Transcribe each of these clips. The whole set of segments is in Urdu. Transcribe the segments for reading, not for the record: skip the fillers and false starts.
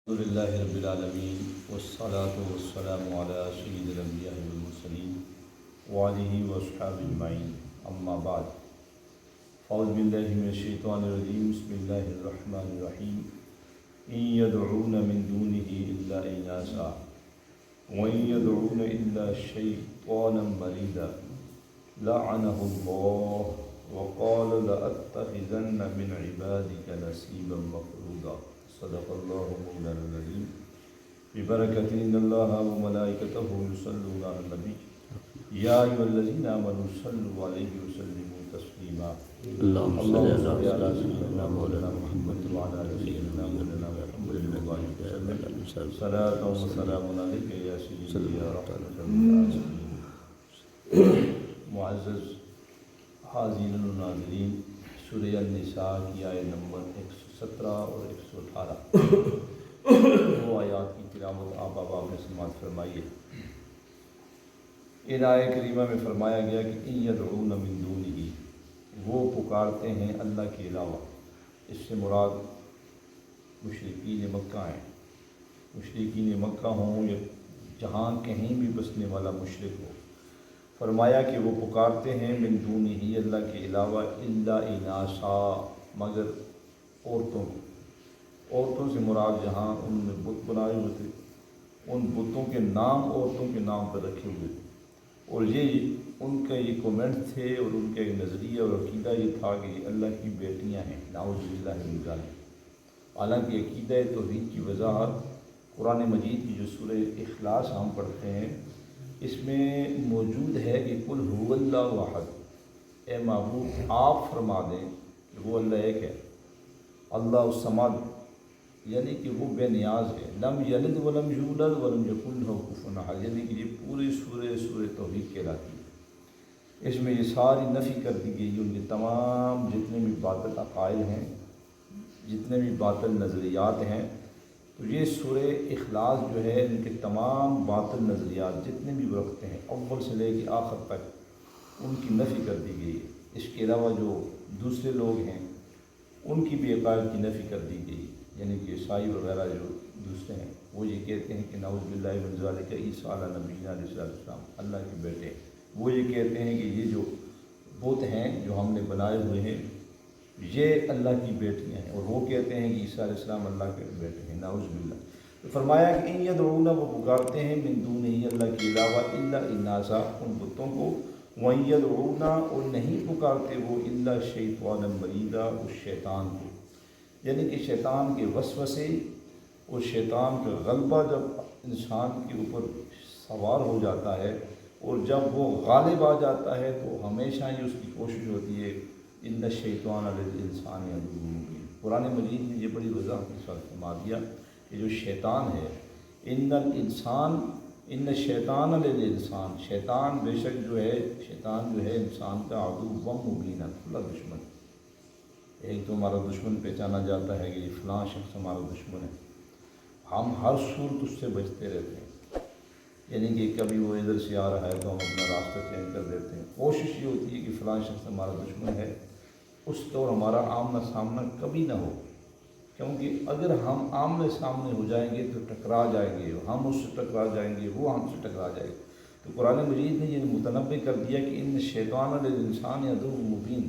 الحمد للہ رب العالمین والصلاة والسلام علی سید الانبیاء والمرسلین وآلہ واصحابہ اجمعین اما بعد اعوذ باللہ من الشیطان الرجیم بسم اللہ الرحمن الرحیم ان یدعون من دونہ الا اناسا وان یدعون الا شیطانا مریدا لعنہ اللہ وقال لأتخذن من عبادک نصیبا مفروضا صدق اللہ مولانا العظیم ببرکۃ ان اللہ وملائکتہ یصلون علی النبی یا ایھا الذین آمنوا صلوا علیہ وسلموا تسلیما اللہم صل علی سیدنا مولانا محمد وعلی آل سیدنا مولانا محمد وبارک وسلم صلاۃ و سلام علیک یا سیدی یا رحمۃ للعالمین۔ معزز حاضرین و ناظرین، سورہ النساء کی آیت نمبر 117 اور 118 دو آیات کی تلاوت آپ احباب نے سماعت فرمائی ہے۔ ان آیت کریمہ میں فرمایا گیا کہ ان یدعون من دونہ، وہ پکارتے ہیں اللہ کے علاوہ۔ اس سے مراد مشرکین مکہ ہیں، مشرکین مکہ ہوں یا جہاں کہیں بھی بسنے والا مشرک ہو۔ فرمایا کہ وہ پکارتے ہیں من دونہ اللہ کے علاوہ الا اناسا، مگر عورتوں کو۔ عورتوں سے مراد جہاں ان میں بت بنائے ہوئے تھے، ان بتوں کے نام عورتوں کے نام پر رکھے ہوئے تھے، اور یہ ان کا یہ کومنٹ تھے اور ان کا یہ نظریہ اور عقیدہ یہ تھا کہ یہ اللہ کی بیٹیاں ہیں، نعوذ باللہ من ذالک۔ حالانکہ عقیدہ توحید کی وضاحت قرآن مجید کی جو سورہ اخلاص ہم پڑھتے ہیں اس میں موجود ہے کہ قل هو اللہ احد، اے محبوب آپ فرما دیں کہ وہ اللہ ایک ہے، اللہ الصمد، یعنی کہ وہ بے نیاز ہے، لم یلد ولم یولد ولم یکن لہ کفوا احد، یعنی کہ یہ پوری سورہ توحید کہلاتی ہے۔ اس میں یہ ساری نفی کر دی گئی، ان کے تمام جتنے بھی باطل عقائد ہیں، جتنے بھی باطل نظریات ہیں، تو یہ سورہ اخلاص جو ہے ان کے تمام باطل نظریات جتنے بھی وہ رکھتے ہیں اول سے لے کے آخر تک ان کی نفی کر دی گئی ہے۔ اس کے علاوہ جو دوسرے لوگ ہیں ان کی بھی عقائد کی نفی کر دی گئی، یعنی کہ عیسائی وغیرہ جو دوسرے ہیں وہ یہ کہتے ہیں کہ نعوذ باللہ من ذالک عیسیٰ علیہ نبینا علیہ السلام اللہ کے بیٹے ہیں۔ وہ یہ کہتے ہیں کہ یہ جو بت ہیں جو ہم نے بنائے ہوئے ہیں یہ اللہ کی بیٹیاں ہیں، اور وہ کہتے ہیں کہ عیسیٰ علیہ السلام اللہ کے بیٹے ہیں، نعوذ باللہ۔ تو فرمایا کہ ان یدعون، وہ پکارتے ہیں من دونہ اللہ کے علاوہ الا اناسا، ان بتوں کو، وَإِن يَدْعُونَ، اور نہیں پکارتے وہ الا شیطانا مریدا، اس شیطان کو، یعنی کہ شیطان کے وسوسے اور شیطان کا غلبہ جب انسان کے اوپر سوار ہو جاتا ہے اور جب وہ غالب آ جاتا ہے تو ہمیشہ ہی اس کی کوشش ہوتی ہے ان الشیطان للانسان عدو مبین۔ قرآن مجید نے یہ بڑی وضاحت کے ساتھ فرما دیا کہ جو شیطان ہے، ان الشیطان للانسان، شیطان بے شک جو ہے، شیطان جو ہے انسان کا عدو و مبین، کھلا دشمن۔ ایک تو ہمارا دشمن پہچانا جاتا ہے کہ یہ فلاں شخص ہمارا دشمن ہے، ہم ہر صورت اس سے بچتے رہتے ہیں، یعنی کہ کبھی وہ ادھر سے آ رہا ہے تو ہم اپنا راستہ چینج کر دیتے ہیں۔ کوشش یہ ہوتی ہے کہ فلاں شخص ہمارا دشمن ہے، اس کا اور ہمارا آمنا سامنا کبھی نہ ہو، کیونکہ اگر ہم آمنے سامنے ہو جائیں گے تو ٹکرا جائیں گے، ہم اس سے ٹکرا جائیں گے، وہ ہم سے ٹکرا جائے گا۔ تو قرآن مجید نے یہ متنبع کر دیا کہ ان الشیطان للانسان عدو مبین،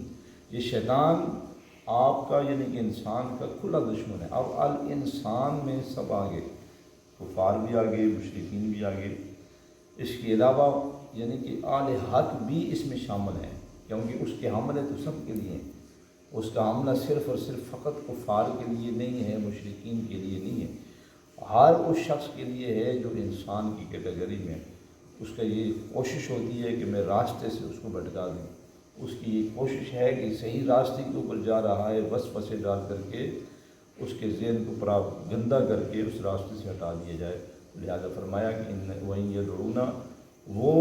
یہ شیطان آپ کا یعنی کہ انسان کا کھلا دشمن ہے۔ اب الانسان میں سب آگے، کفار بھی آگے، مشرکین بھی آگے، اس کے علاوہ یعنی کہ آل حق بھی اس میں شامل ہیں، کیونکہ اس کے حملے تو سب کے لیے ہیں، اس کا حملہ صرف اور صرف فقط کفار کے لیے نہیں ہے، مشرکین کے لیے نہیں ہے، ہر اس شخص کے لیے ہے جو انسان کی کیٹیگری میں، اس کا یہ کوشش ہوتی ہے کہ میں راستے سے اس کو بھٹکا دوں، اس کی یہ کوشش ہے کہ صحیح راستے کے اوپر جا رہا ہے، وسوسے ڈال کر کے اس کے ذہن کو پورا گندہ کر کے اس راستے سے ہٹا دیا جائے۔ لہذا فرمایا کہ وَإِن يَدْعُونَ، وہ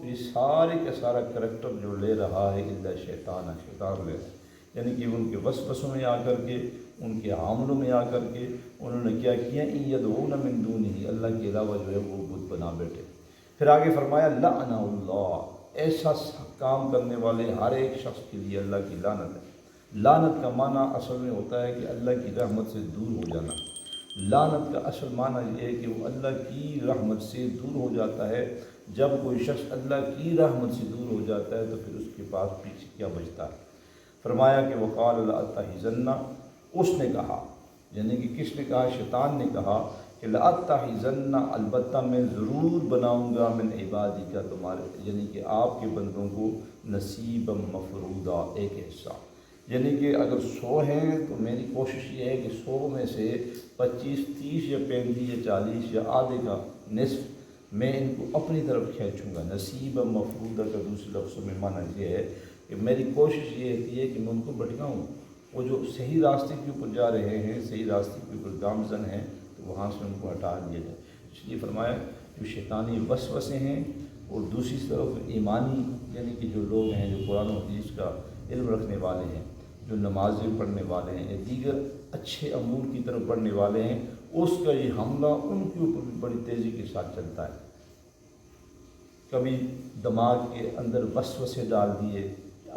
یہ سارے کا سارا کریکٹر جو لے رہا ہے الا شیطان، شیطان لے رہا ہے، یعنی کہ ان کے وسوسوں میں آ کر کے، ان کے حاملوں میں آ کر کے انہوں نے کیا کیا، ان یدعون من دونہ، اللہ کے علاوہ جو ہے وہ بت بنا بیٹھے۔ پھر آگے فرمایا لعنہ اللہ، ایسا کام کرنے والے ہر ایک شخص کے لیے اللہ کی لعنت ہے۔ لعنت کا معنی اصل میں ہوتا ہے کہ اللہ کی رحمت سے دور ہو جانا، لعنت کا اصل معنی یہ ہے کہ وہ اللہ کی رحمت سے دور ہو جاتا ہے۔ جب کوئی شخص اللہ کی رحمت سے دور ہو جاتا ہے تو پھر اس کے پاس پیچھے کیا بچتا ہے۔ فرمایا کہ وقال لأتخذن، اس نے کہا، یعنی کہ کس نے کہا؟ شیطان نے کہا کہ لأتخذن، البتہ میں ضرور بناؤں گا، من عبادی کا، تمہارے یعنی کہ آپ کے بندوں کو، نصیبا مفروضہ، ایک حصہ، یعنی کہ اگر 100 ہیں تو میری کوشش یہ ہے کہ 100 میں سے 25، 30 یا 35 یا 40 یا آدھے کا نصف میں ان کو اپنی طرف کھینچوں گا۔ نصیبا مفروضہ کا دوسرے لفظوں میں معنی یہ ہے کہ میری کوشش یہ ہوتی ہے کہ میں ان کو بھٹکاؤں، وہ جو صحیح راستے کے اوپر جا رہے ہیں، صحیح راستے کے اوپر گامزن ہیں، تو وہاں سے ان کو ہٹا دیا جائے۔ اس لیے فرمایا جو شیطانی وسوسے ہیں، اور دوسری طرف ایمانی یعنی کہ جو لوگ ہیں جو قرآن و حدیث کا علم رکھنے والے ہیں، جو نمازیں پڑھنے والے ہیں یا دیگر اچھے امور کی طرف بڑھنے والے ہیں، اس کا یہ حملہ ان کے اوپر بھی بڑی تیزی کے ساتھ چلتا ہے۔ کبھی دماغ کے اندر وسوسے ڈال دیے،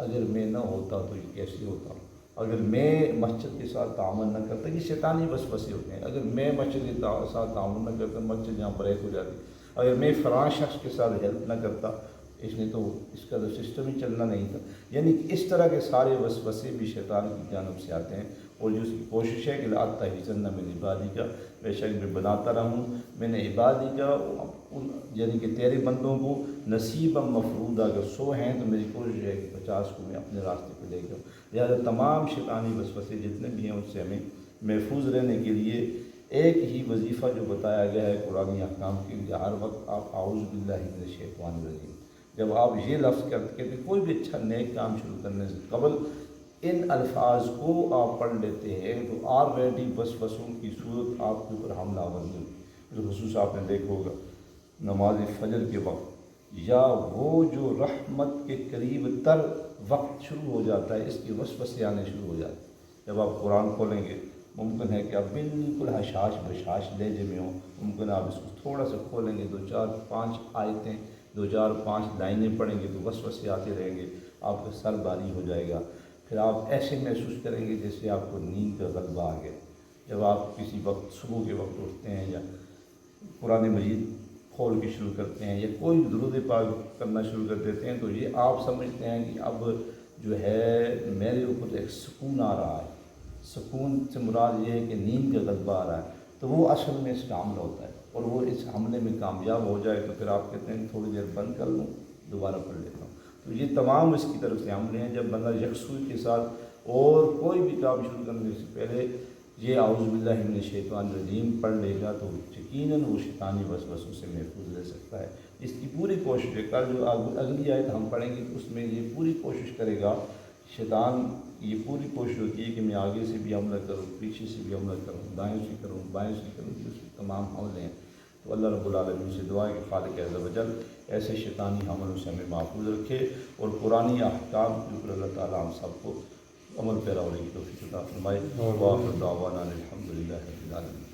اگر میں نہ ہوتا تو یہ کیسے ہوتا، اگر میں مسجد کے ساتھ تعامل نہ کرتا، یہ شیطانی وسوسے ہوتے ہیں، اگر میں مسجد کے ساتھ تعامل نہ کرتا مسجد یہاں بریک ہو جاتی، اگر میں فلاں شخص کے ساتھ ہیلپ نہ کرتا، اس نے تو اس کا تو سسٹم ہی چلنا نہیں تھا۔ یعنی کہ اس طرح کے سارے وسوسے بھی شیطان کی جانب سے آتے ہیں، اور جو اس کی کوشش ہے کہ لأتخذن من عبادی کا، بے شک میں بناتا رہوں میں نے عبادی کا، یعنی کہ تیرے بندوں کو، نصیبا مفروضہ، اگر 100 ہیں تو میری کوشش ہے کہ 50 کو میں اپنے راستے پہ لے جاؤں۔ لہٰذا تمام شیطانی وسوسے جتنے بھی ہیں اس سے ہمیں محفوظ رہنے کے لیے ایک ہی وظیفہ جو بتایا گیا ہے قرآن احکام کے لیے، ہر وقت آپ اعوذ باللہ من الشیطان الرجیم، جب آپ یہ لفظ کہتے ہیں کوئی بھی اچھا نیک کام شروع کرنے سے قبل ان الفاظ کو آپ پڑھ لیتے ہیں تو آلریڈی وسوسوں کی صورت آپ کے اوپر حملہ آور نہیں ہوتی۔ خصوص آپ نے دیکھا ہوگا نماز فجر کے وقت، یا وہ جو رحمت کے قریب تر وقت شروع ہو جاتا ہے، اس کے وسوسے آنے شروع ہو جاتے ہیں۔ جب آپ قرآن کھولیں گے، ممکن ہے کہ آپ بالکل حشاش بشاش لہجے میں ہوں، ممکن آپ اس کو تھوڑا سا کھولیں گے، 2 4 5 آیتیں، 2 4 5 لائنیں پڑھیں گے تو وسوسے آتے رہیں گے، آپ کا سر بھاری ہو جائے گا، پھر آپ ایسے محسوس کریں گے جیسے آپ کو نیند کا غلبہ آ گیا۔ جب آپ کسی وقت صبح کے وقت اٹھتے ہیں یا قرآن مجید کھول کے شروع کرتے ہیں یا کوئی درود پاک کرنا شروع کر دیتے ہیں، تو یہ آپ سمجھتے ہیں کہ اب جو ہے میرے اوپر ایک سکون آ رہا ہے۔ سکون سے مراد یہ ہے کہ نیند کا غلبہ آ رہا ہے، تو وہ اصل میں اس کا حملہ ہوتا ہے، اور وہ اس حملے میں کامیاب ہو جائے تو پھر آپ کہتے ہیں تھوڑی دیر بند کر لوں، دوبارہ پڑھ لیتا ہوں۔ تو یہ تمام اس کی طرف سے حملے ہیں۔ جب بندہ یکسوئی کے ساتھ اور کوئی بھی کام شروع کرنے سے پہلے یہ اعوذ باللہ من الشیطان الرجیم پڑھ لے گا تو یقیناً وہ شیطانی وسوسوں سے محفوظ رہ سکتا ہے۔ اس کی پوری کوشش ہے، کل جو اگلی آیت ہم پڑھیں گے اس میں یہ پوری کوشش کرے گا، شیطان یہ پوری کوشش ہوتی ہے کہ میں آگے سے بھی حملہ کروں، پیچھے سے بھی حملہ کروں، دائیں سے کروں، بائیں سے کروں، یہ اس کے تمام حملے ہیں۔ تو اللہ رب العالمین سے دعا ہے کہ خالق عز و جل ایسے شیطانی حملوں سے ہمیں محفوظ رکھے، اور قرآنی احکام کے اوپر اللہ تعالیٰ ہم سب کو عمل پیرا ہونے کی توفیق عطا فرمائے۔ وآخر دعوانا الحمد للہ رب العالمین۔